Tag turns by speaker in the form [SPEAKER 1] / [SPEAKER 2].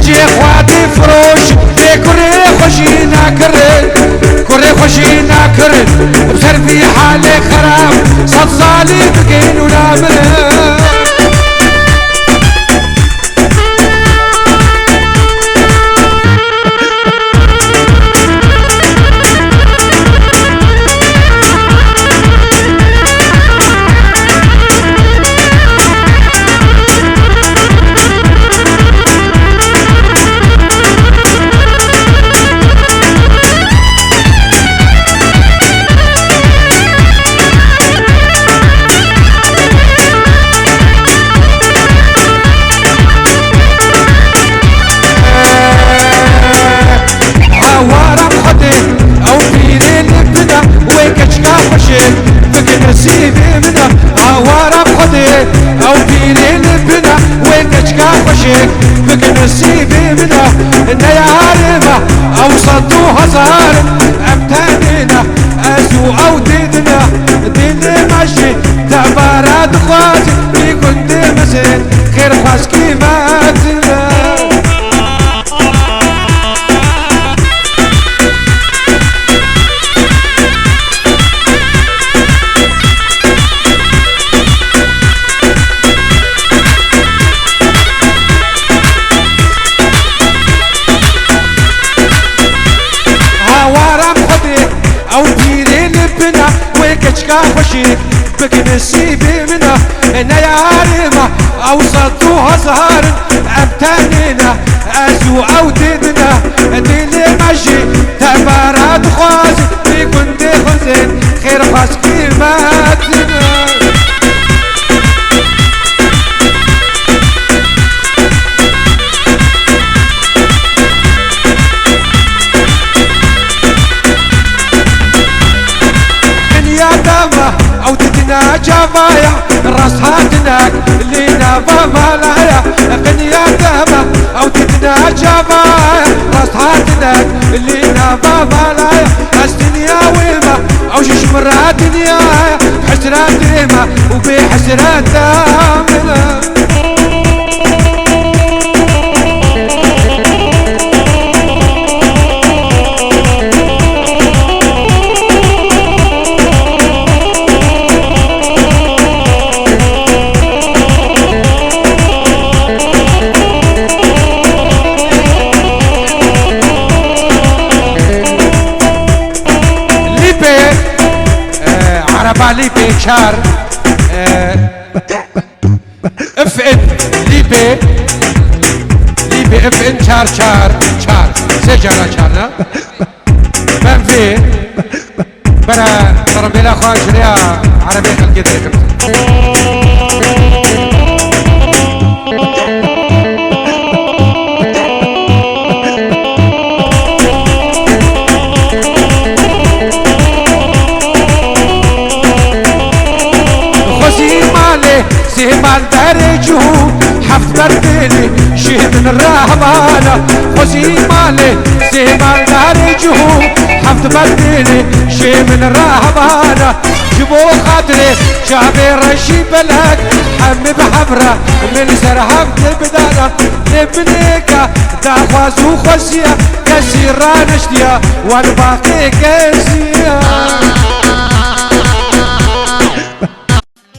[SPEAKER 1] جي خواتي فروش كوري خوشي ناكرن كوري خوشي ناكرن بسر في حالي خراب صد صالي بقين ونامرن بك نسيبي منها عوارة بخدي او فيني لبنا وين اشكا خشيك بك نسيبي منها ان يا عارمة او صدو هزار امتانينا ازو او ديدنا دين ماشي تبارات خواتي في كنت مسين خير خاص كيفاتنا او ديري لبنا ويكشكا خشيك بك نسيبي منها انا يا عارمة او صدوها زهار امتانينا ازو او ديدنا ديلي ماشي تبارات خوازي في كنت خزين خير خاص كيماتنا او تدنا جفايا راس هاتناك لينا بمالايا قنيا دما او تدنا جفايا راس هاتناك لينا بمالايا الدنيا ويما او شش مرات دنيا حسرات ديما وبحسرات دامنا عربالي بيشار اف ان ليبي اف ان شار سجارة شارنا من في برا ترميلا خوان شريا عربي خلقية سيمان درجه حفظ بردلي شهد من الرحمانة خوزي مالي سيمان درجه حفظ بردلي شهد من الرحمانة جبو خاطري شعبي رشي بلد حمي بحبرة من سرهم تبدانا لبنيكا داخوازو خوزيا كسيران اشتيا والباقي كسيا